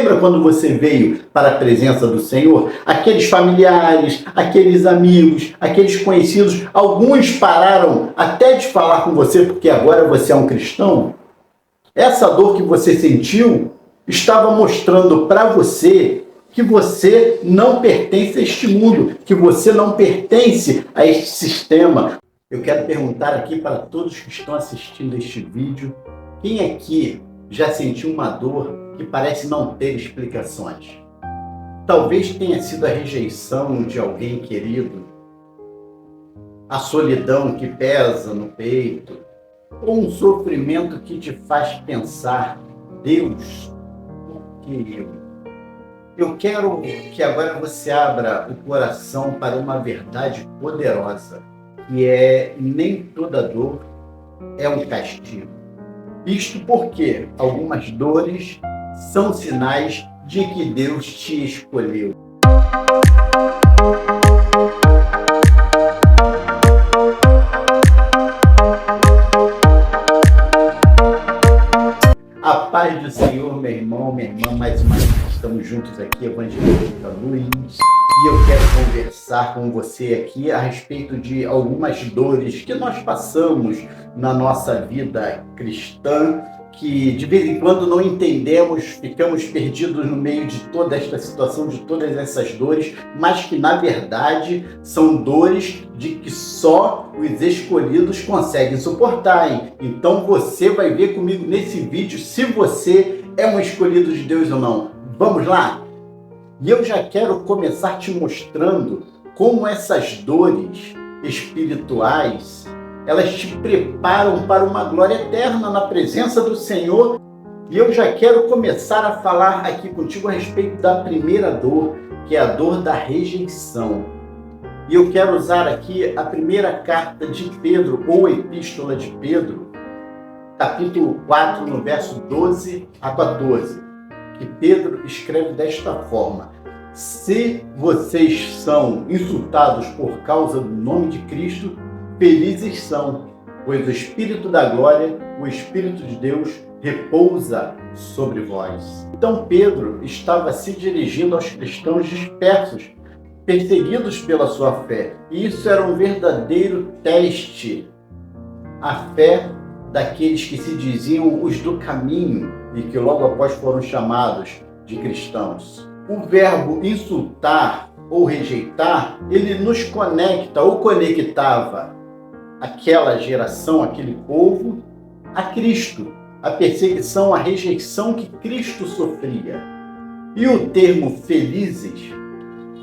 Lembra quando você veio para a presença do Senhor? Aqueles familiares, aqueles amigos, aqueles conhecidos, alguns pararam até de falar com você porque agora você é um cristão? Essa dor que você sentiu estava mostrando para você que você não pertence a este mundo, que você não pertence a este sistema. Eu quero perguntar aqui para todos que estão assistindo este vídeo, quem aqui já sentiu uma dor que parece não ter explicações? Talvez tenha sido a rejeição de alguém querido, a solidão que pesa no peito, ou um sofrimento que te faz pensar, Deus, por que eu? Eu quero que agora você abra o coração para uma verdade poderosa, que é: nem toda dor é um castigo. Isto porque algumas dores são sinais de que Deus te escolheu. A paz do Senhor, meu irmão, minha irmã, mais uma vez estamos juntos aqui, Evangelista Luiz, e eu quero conversar com você aqui a respeito de algumas dores que nós passamos na nossa vida cristã, que de vez em quando não entendemos, ficamos perdidos no meio de toda esta situação, de todas essas dores, mas que na verdade são dores de que só os escolhidos conseguem suportar, hein? Então você vai ver comigo nesse vídeo se você é um escolhido de Deus ou não. Vamos lá? E eu já quero começar te mostrando como essas dores espirituais, elas te preparam para uma glória eterna na presença do Senhor. E eu já quero começar a falar aqui contigo a respeito da primeira dor, que é a dor da rejeição. E eu quero usar aqui a primeira carta de Pedro, ou epístola de Pedro, capítulo 4, no verso 12 a 14, que Pedro escreve desta forma: se vocês são insultados por causa do nome de Cristo, felizes são, pois o Espírito da glória, o Espírito de Deus, repousa sobre vós. Então Pedro estava se dirigindo aos cristãos dispersos, perseguidos pela sua fé. E isso era um verdadeiro teste. A fé daqueles que se diziam os do caminho e que logo após foram chamados de cristãos. O verbo insultar ou rejeitar, ele nos conecta ou conectava aquela geração, aquele povo, a Cristo, a perseguição, a rejeição que Cristo sofria. E o termo felizes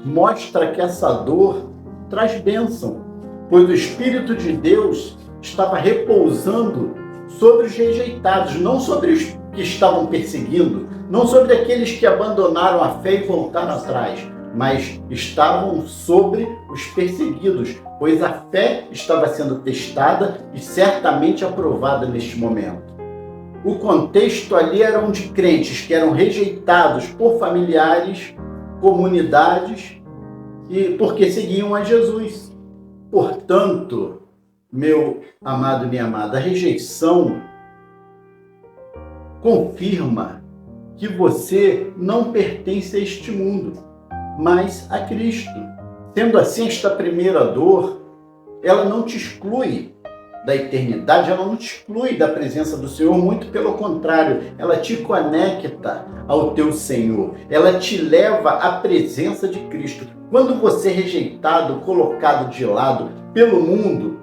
mostra que essa dor traz bênção, pois o Espírito de Deus estava repousando sobre os rejeitados, não sobre os que estavam perseguindo, não sobre aqueles que abandonaram a fé e voltaram atrás, mas estavam sobre os perseguidos, pois a fé estava sendo testada e certamente aprovada neste momento. O contexto ali eram de crentes que eram rejeitados por familiares, comunidades, e porque seguiam a Jesus. Portanto, meu amado e minha amada, a rejeição confirma que você não pertence a este mundo, mas a Cristo. Sendo assim, esta primeira dor, ela não te exclui da eternidade, ela não te exclui da presença do Senhor, muito pelo contrário, ela te conecta ao teu Senhor, ela te leva à presença de Cristo. Quando você é rejeitado, colocado de lado pelo mundo,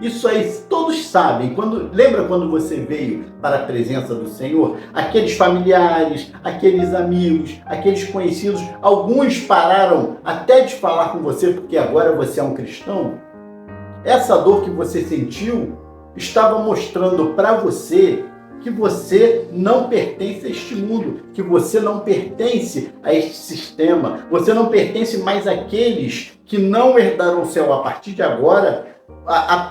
isso aí todos sabem. Lembra quando você veio para a presença do Senhor? Aqueles familiares, aqueles amigos, aqueles conhecidos, alguns pararam até de falar com você porque agora você é um cristão. Essa dor que você sentiu estava mostrando para você que você não pertence a este mundo, que você não pertence a este sistema, você não pertence mais àqueles que não herdarão o céu a partir de agora.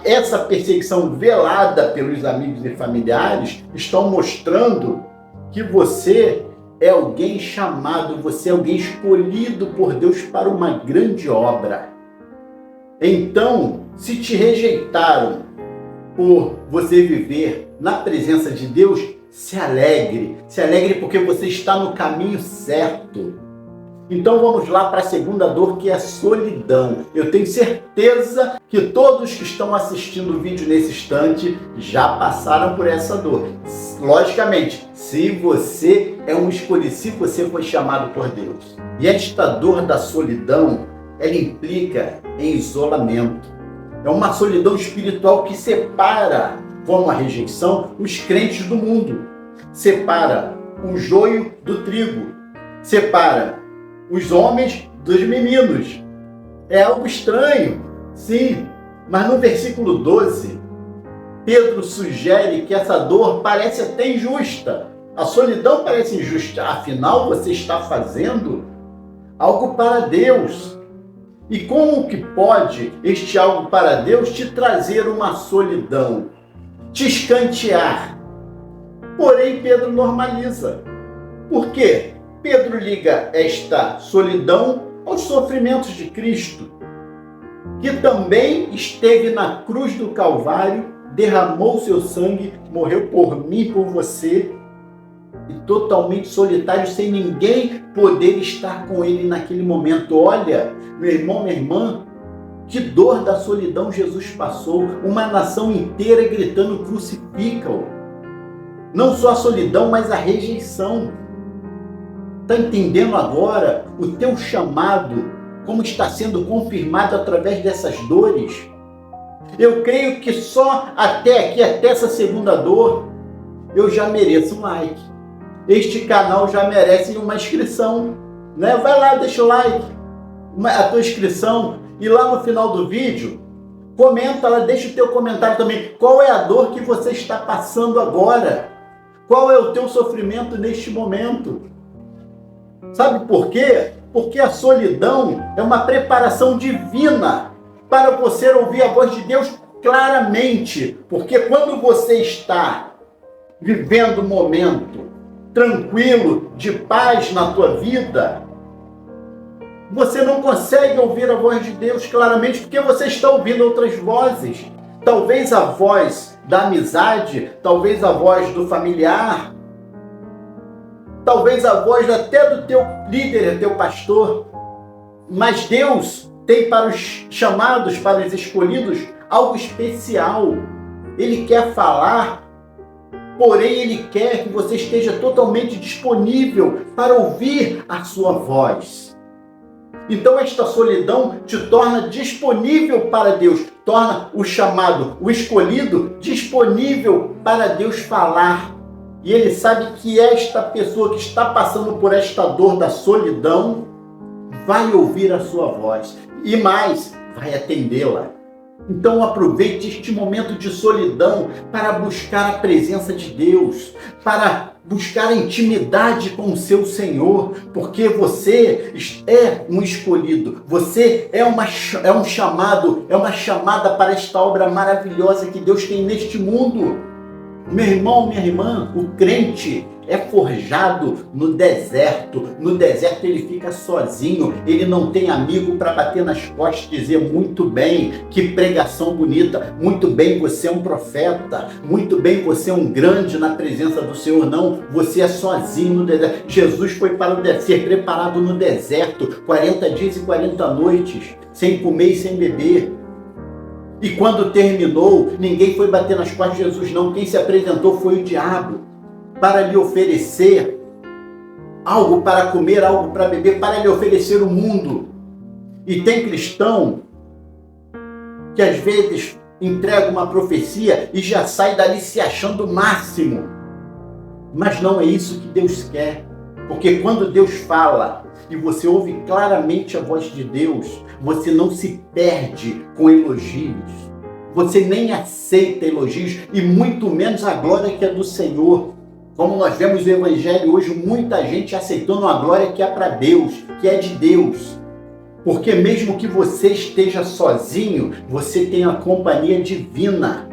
Essa perseguição velada pelos amigos e familiares estão mostrando que você é alguém chamado, você é alguém escolhido por Deus para uma grande obra. Então, se te rejeitaram por você viver na presença de Deus, se alegre porque você está no caminho certo. Então vamos lá para a segunda dor, que é a solidão. Eu tenho certeza que todos que estão assistindo o vídeo nesse instante já passaram por essa dor. Logicamente, se você é um escolhido, se você foi chamado por Deus. E esta dor da solidão, ela implica em isolamento. É uma solidão espiritual que separa, como a rejeição, os crentes do mundo. Separa o joio do trigo. Separa os homens dos meninos. É algo estranho, sim, mas no versículo 12, Pedro sugere que essa dor parece até injusta. A solidão parece injusta, afinal você está fazendo algo para Deus. E como que pode este algo para Deus te trazer uma solidão, te escantear? Porém, Pedro normaliza. Por quê? Pedro liga esta solidão aos sofrimentos de Cristo, que também esteve na cruz do Calvário, derramou seu sangue, morreu por mim e por você, e totalmente solitário, sem ninguém poder estar com ele naquele momento. Olha, meu irmão, minha irmã, que dor da solidão Jesus passou, uma nação inteira gritando crucifica-o. Não só a solidão, mas a rejeição. Está entendendo agora o teu chamado, como está sendo confirmado através dessas dores? Eu creio que só até aqui, até essa segunda dor, eu já mereço um like. Este canal já merece uma inscrição, né? Vai lá, deixa o like, a tua inscrição, e lá no final do vídeo, comenta lá, deixa o teu comentário também. Qual é a dor que você está passando agora? Qual é o teu sofrimento neste momento? Sabe por quê? Porque a solidão é uma preparação divina para você ouvir a voz de Deus claramente. Porque quando você está vivendo um momento tranquilo, de paz na tua vida, você não consegue ouvir a voz de Deus claramente porque você está ouvindo outras vozes. Talvez a voz da amizade, talvez a voz do familiar, talvez a voz até do teu líder, teu pastor. Mas Deus tem para os chamados, para os escolhidos, algo especial. Ele quer falar, porém Ele quer que você esteja totalmente disponível para ouvir a sua voz. Então esta solidão te torna disponível para Deus, torna o chamado, o escolhido, disponível para Deus falar. E Ele sabe que esta pessoa que está passando por esta dor da solidão vai ouvir a sua voz e mais, vai atendê-la. Então aproveite este momento de solidão para buscar a presença de Deus, para buscar a intimidade com o seu Senhor, porque você é um escolhido, você é um chamado, é uma chamada para esta obra maravilhosa que Deus tem neste mundo. Meu irmão, minha irmã, o crente é forjado no deserto. No deserto ele fica sozinho, ele não tem amigo para bater nas costas e dizer muito bem, que pregação bonita, muito bem, você é um profeta, muito bem, você é um grande na presença do Senhor. Não, você é sozinho no deserto. Jesus foi para o deserto, ser preparado no deserto, 40 dias e 40 noites, sem comer e sem beber. E quando terminou, ninguém foi bater nas costas de Jesus, não. Quem se apresentou foi o diabo, para lhe oferecer algo para comer, algo para beber, para lhe oferecer o mundo. E tem cristão que às vezes entrega uma profecia e já sai dali se achando o máximo. Mas não é isso que Deus quer. Porque quando Deus fala e você ouve claramente a voz de Deus, você não se perde com elogios. Você nem aceita elogios e muito menos a glória que é do Senhor. Como nós vemos no Evangelho hoje, muita gente aceitando a glória que é para Deus, que é de Deus. Porque mesmo que você esteja sozinho, você tem a companhia divina.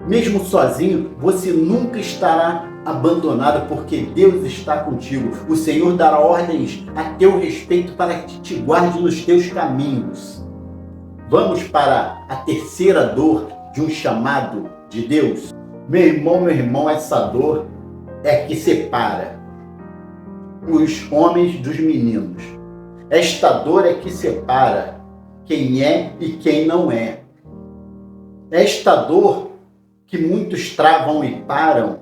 Mesmo sozinho, você nunca estará abandonado, porque Deus está contigo. O Senhor dará ordens a teu respeito para que te guarde nos teus caminhos. Vamos para a terceira dor de um chamado de Deus. Meu irmão, essa dor é que separa os homens dos meninos. Esta dor é que separa quem é e quem não é. Esta dor que muitos travam e param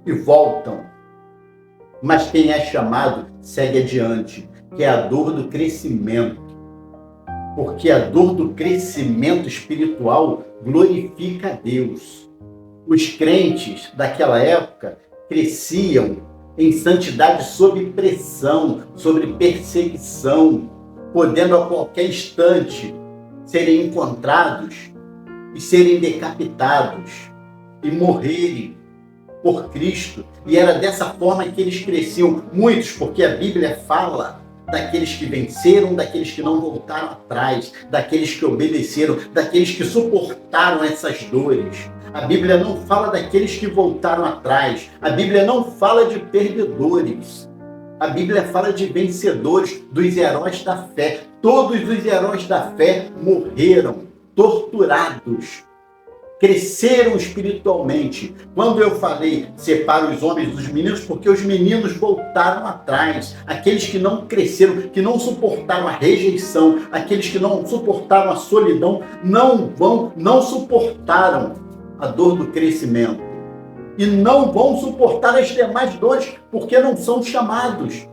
e voltam. Mas quem é chamado segue adiante, que é a dor do crescimento. Porque a dor do crescimento espiritual glorifica a Deus. Os crentes daquela época cresciam em santidade sob pressão, sob perseguição, podendo a qualquer instante serem encontrados e serem decapitados e morrerem por Cristo. E era dessa forma que eles cresciam. Muitos, porque a Bíblia fala daqueles que venceram, daqueles que não voltaram atrás, daqueles que obedeceram, daqueles que suportaram essas dores. A Bíblia não fala daqueles que voltaram atrás. A Bíblia não fala de perdedores. A Bíblia fala de vencedores, dos heróis da fé. Todos os heróis da fé morreram, torturados, cresceram espiritualmente. Quando eu falei separa os homens dos meninos, porque os meninos voltaram atrás. Aqueles que não cresceram, que não suportaram a rejeição, aqueles que não suportaram a solidão, não suportaram a dor do crescimento. E não vão suportar as demais dores, porque não são chamados.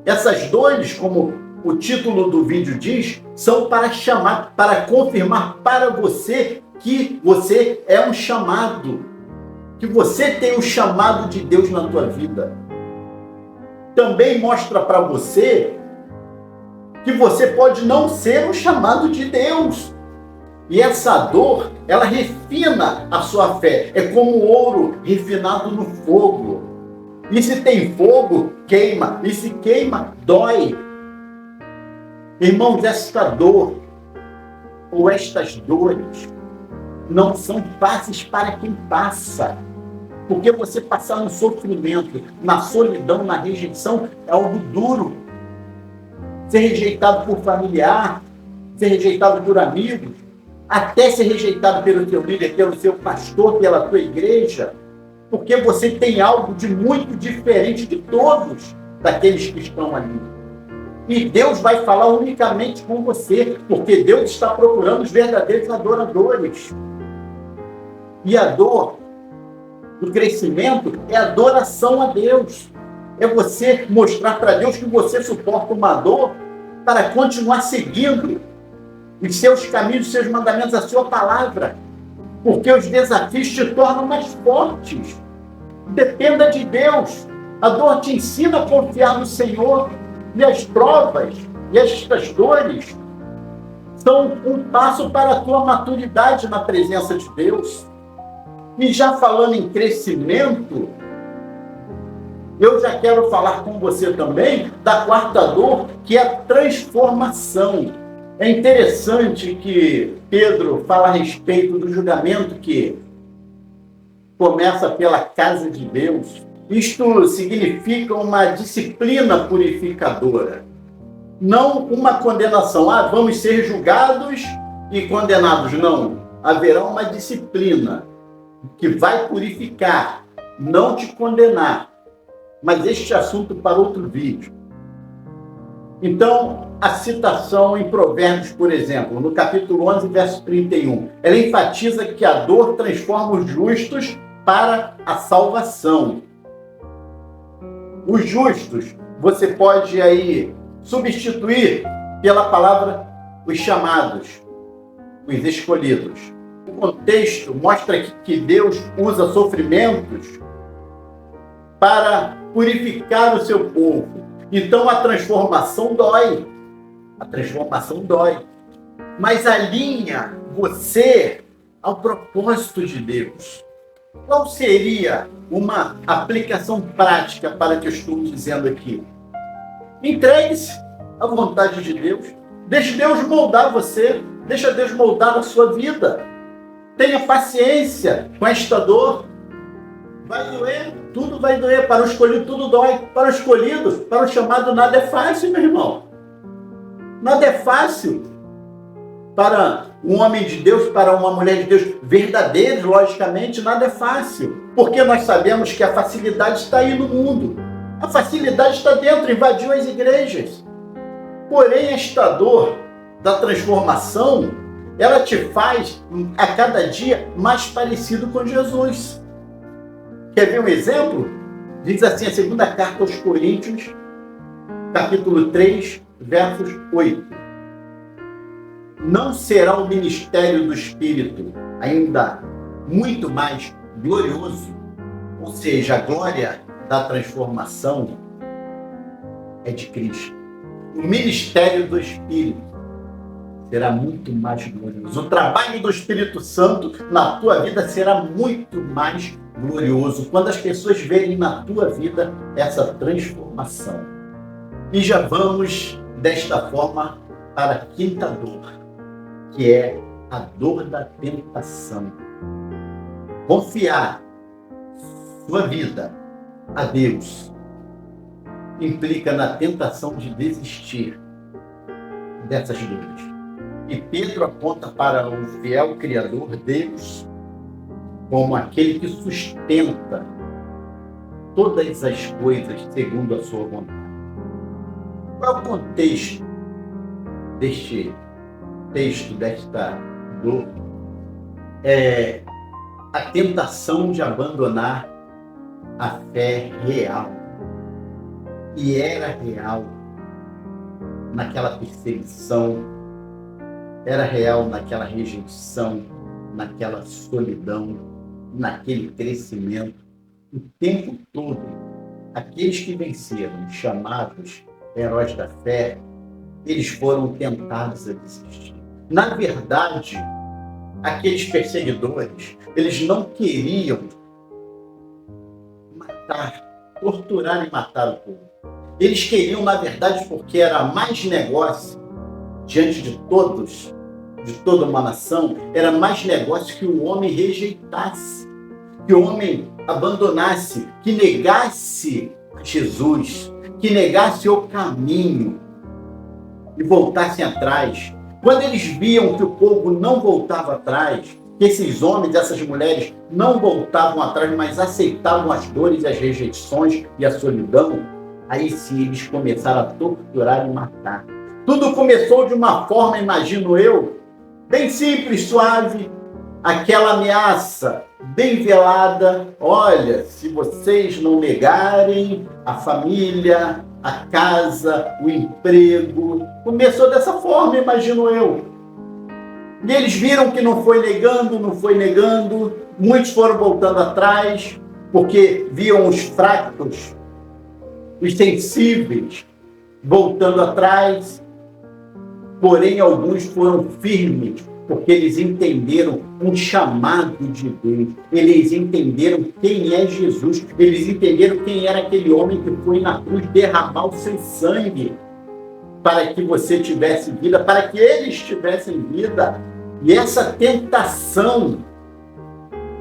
Essas dores, como o título do vídeo diz, são para chamar, para confirmar para você que você é um chamado, que você tem um chamado de Deus na tua vida. Também mostra para você que você pode não ser um chamado de Deus. E essa dor, ela refina a sua fé. É como ouro refinado no fogo. E se tem fogo, queima. E se queima, dói. Irmãos, esta dor, ou estas dores, não são fáceis para quem passa. Porque você passar no sofrimento, na solidão, na rejeição, é algo duro. Ser rejeitado por familiar, ser rejeitado por amigos, até ser rejeitado pelo teu líder, pelo seu pastor, pela tua igreja, porque você tem algo de muito diferente de todos daqueles que estão ali. E Deus vai falar unicamente com você, porque Deus está procurando os verdadeiros adoradores. E a dor do crescimento é adoração a Deus. É você mostrar para Deus que você suporta uma dor para continuar seguindo os seus caminhos, os seus mandamentos, a sua palavra. Porque os desafios te tornam mais fortes. Dependa de Deus. A dor te ensina a confiar no Senhor. E as provas e estas dores são um passo para a tua maturidade na presença de Deus. E já falando em crescimento, eu já quero falar com você também da quarta dor, que é a transformação. É interessante que Pedro fala a respeito do julgamento que começa pela casa de Deus. Isto significa uma disciplina purificadora, não uma condenação. Vamos ser julgados e condenados. Não, haverá uma disciplina que vai purificar, não te condenar. Mas este assunto para outro vídeo. Então, a citação em Provérbios, por exemplo, no capítulo 11, verso 31, ela enfatiza que a dor transforma os justos para a salvação. Os justos, você pode aí substituir pela palavra os chamados, os escolhidos. O contexto mostra que Deus usa sofrimentos para purificar o seu povo. Então a transformação dói. A transformação dói. Mas alinha você ao propósito de Deus. Qual seria uma aplicação prática para o que eu estou dizendo aqui? Entregue-se à vontade de Deus. Deixe Deus moldar você. Deixa Deus moldar a sua vida. Tenha paciência com esta dor. Vai doer, tudo vai doer. Para o escolhido, tudo dói. Para o escolhido, para o chamado, nada é fácil, meu irmão. Nada é fácil. Para um homem de Deus, para uma mulher de Deus, verdadeiros, logicamente, nada é fácil. Porque nós sabemos que a facilidade está aí no mundo. A facilidade está dentro, invadiu as igrejas. Porém, esta dor da transformação, ela te faz, a cada dia, mais parecido com Jesus. Quer ver um exemplo? Diz assim a segunda carta aos Coríntios, capítulo 3, versos 8. Não será o ministério do Espírito ainda muito mais glorioso? Ou seja, a glória da transformação é de Cristo. O ministério do Espírito será muito mais glorioso. O trabalho do Espírito Santo na tua vida será muito mais glorioso quando as pessoas verem na tua vida essa transformação. E já vamos, desta forma, para a quinta dor, que é a dor da tentação. Confiar sua vida a Deus implica na tentação de desistir dessas dores. E Pedro aponta para o fiel Criador, Deus, como aquele que sustenta todas as coisas segundo a sua vontade. Qual é o contexto deste texto, desta dor? É a tentação de abandonar a fé real. E era real naquela perseguição, era real naquela rejeição, naquela solidão, naquele crescimento. O tempo todo, aqueles que venceram, chamados heróis da fé, eles foram tentados a desistir. Na verdade, aqueles perseguidores, eles não queriam torturar e matar o povo. Eles queriam, na verdade, porque era mais negócio diante de todos, de toda uma nação, era mais negócio que o homem rejeitasse, que o homem abandonasse, que negasse Jesus, que negasse o caminho e voltassem atrás. Quando eles viam que o povo não voltava atrás, que esses homens, essas mulheres não voltavam atrás, mas aceitavam as dores, as rejeições e a solidão, aí sim eles começaram a torturar e matar. Tudo começou de uma forma, imagino eu, bem simples, suave, aquela ameaça bem velada. Olha, se vocês não negarem a família, a casa, o emprego. Começou dessa forma, imagino eu. E eles viram que não foi negando, muitos foram voltando atrás, porque viam os fracos, os sensíveis, voltando atrás. Porém, alguns foram firmes, porque eles entenderam um chamado de Deus. Eles entenderam quem é Jesus. Eles entenderam quem era aquele homem que foi na cruz derramar o seu sangue para que você tivesse vida, para que eles tivessem vida. E essa tentação,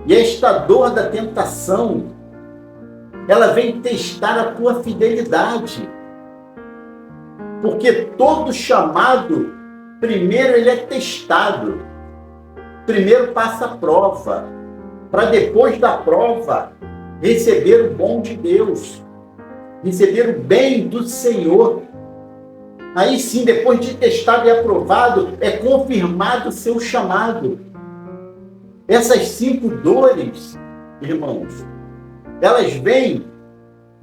e esta dor da tentação, ela vem testar a tua fidelidade. Porque todo chamado, primeiro ele é testado. Primeiro passa a prova, para depois da prova receber o bom de Deus, receber o bem do Senhor. Aí sim, depois de testado e aprovado, é confirmado o seu chamado. Essas 5 dores, irmãos, elas vêm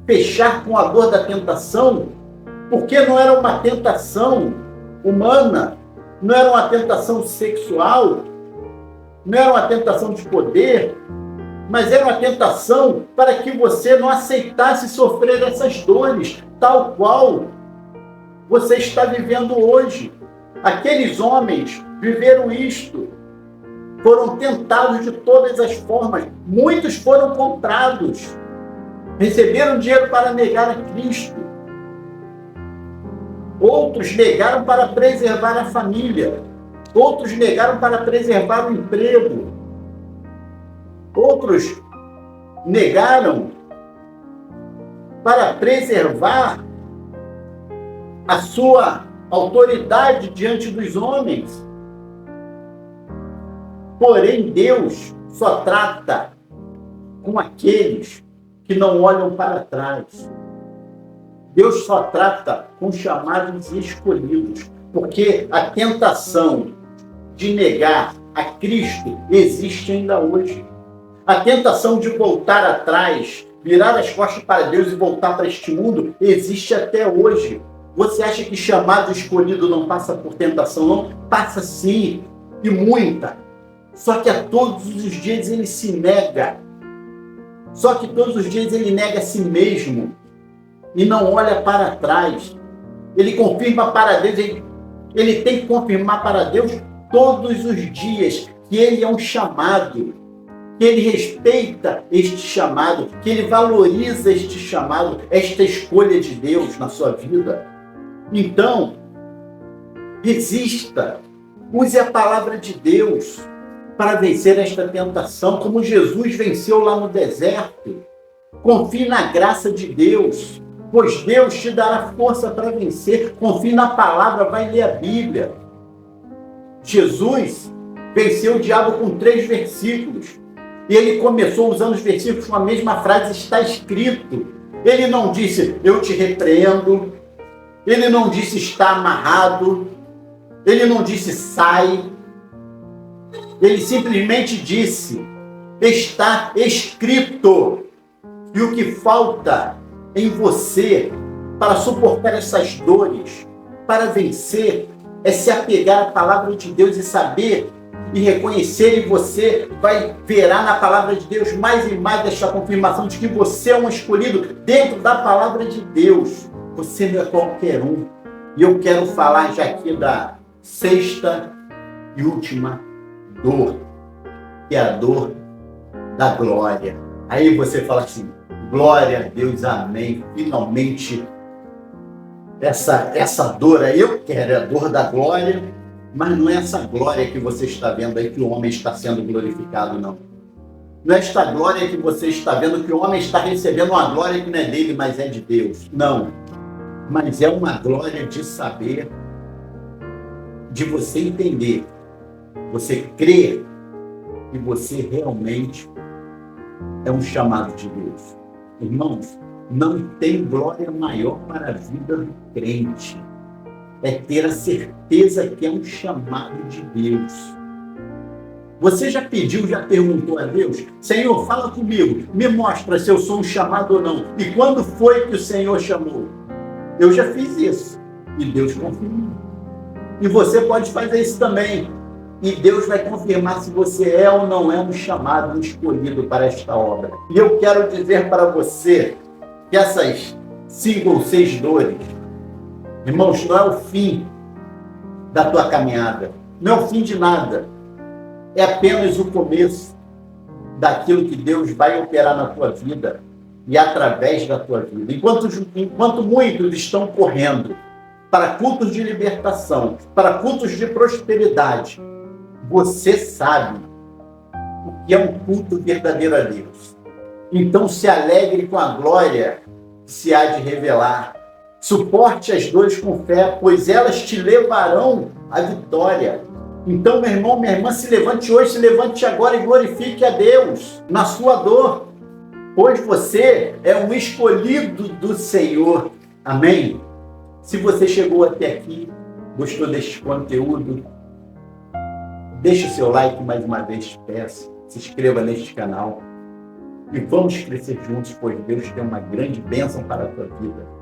fechar com a dor da tentação, porque não era uma tentação humana, não era uma tentação sexual, não era uma tentação de poder, mas era uma tentação para que você não aceitasse sofrer essas dores, tal qual você está vivendo hoje. Aqueles homens viveram isto, foram tentados de todas as formas, muitos foram comprados, receberam dinheiro para negar a Cristo. Outros negaram para preservar a família. Outros negaram para preservar o emprego. Outros negaram para preservar a sua autoridade diante dos homens. Porém, Deus só trata com aqueles que não olham para trás. Deus só trata com chamados e escolhidos, porque a tentação de negar a Cristo existe ainda hoje. A tentação de voltar atrás, virar as costas para Deus e voltar para este mundo existe até hoje. Você acha que chamado e escolhido não passa por tentação? Não, passa sim, e muita. Só que a todos os dias ele se nega. Só que todos os dias ele nega a si mesmo e não olha para trás. Ele confirma para Deus, ele tem que confirmar para Deus todos os dias que ele é um chamado, que ele respeita este chamado, que ele valoriza este chamado, esta escolha de Deus na sua vida. Então, resista, use a palavra de Deus para vencer esta tentação, como Jesus venceu lá no deserto. Confie na graça de Deus, pois Deus te dará força para vencer. Confie na palavra, vai ler a Bíblia. Jesus venceu o diabo com 3 versículos. E ele começou usando os versículos com a mesma frase, está escrito. Ele não disse, eu te repreendo. Ele não disse, está amarrado. Ele não disse, sai. Ele simplesmente disse, está escrito. E o que falta em você para suportar essas dores, para vencer, é se apegar à palavra de Deus e saber e reconhecer, e você verá na palavra de Deus mais e mais esta confirmação de que você é um escolhido dentro da palavra de Deus. Você não é qualquer um. E eu quero falar já aqui da 6ª e última dor, que é a dor da glória. Aí você fala assim, glória a Deus, amém. Finalmente, essa dor aí eu quero, é a dor da glória, mas não é essa glória que você está vendo aí que o homem está sendo glorificado, não. Não é esta glória que você está vendo que o homem está recebendo uma glória que não é dele, mas é de Deus. Não. Mas é uma glória de saber, de você entender, você crer que você realmente é um chamado de Deus. Irmãos, não tem glória maior para a vida do crente. É ter a certeza que é um chamado de Deus. Você já pediu, já perguntou a Deus, Senhor, fala comigo, me mostra se eu sou um chamado ou não. E quando foi que o Senhor chamou? Eu já fiz isso. E Deus confirmou. E você pode fazer isso também. E Deus vai confirmar se você é ou não é um chamado, um escolhido para esta obra. E eu quero dizer para você que essas 5 ou 6 dores, irmãos, não é o fim da tua caminhada. Não é o fim de nada. É apenas o começo daquilo que Deus vai operar na tua vida e através da tua vida. Enquanto muitos estão correndo para cultos de libertação, para cultos de prosperidade, você sabe o que é um culto verdadeiro a Deus. Então se alegre com a glória que se há de revelar. Suporte as dores com fé, pois elas te levarão à vitória. Então, meu irmão, minha irmã, se levante hoje, se levante agora e glorifique a Deus na sua dor, pois você é um escolhido do Senhor. Amém? Se você chegou até aqui, gostou deste conteúdo, deixe o seu like mais uma vez, te peço. Se inscreva neste canal e vamos crescer juntos, pois Deus tem uma grande bênção para a tua vida.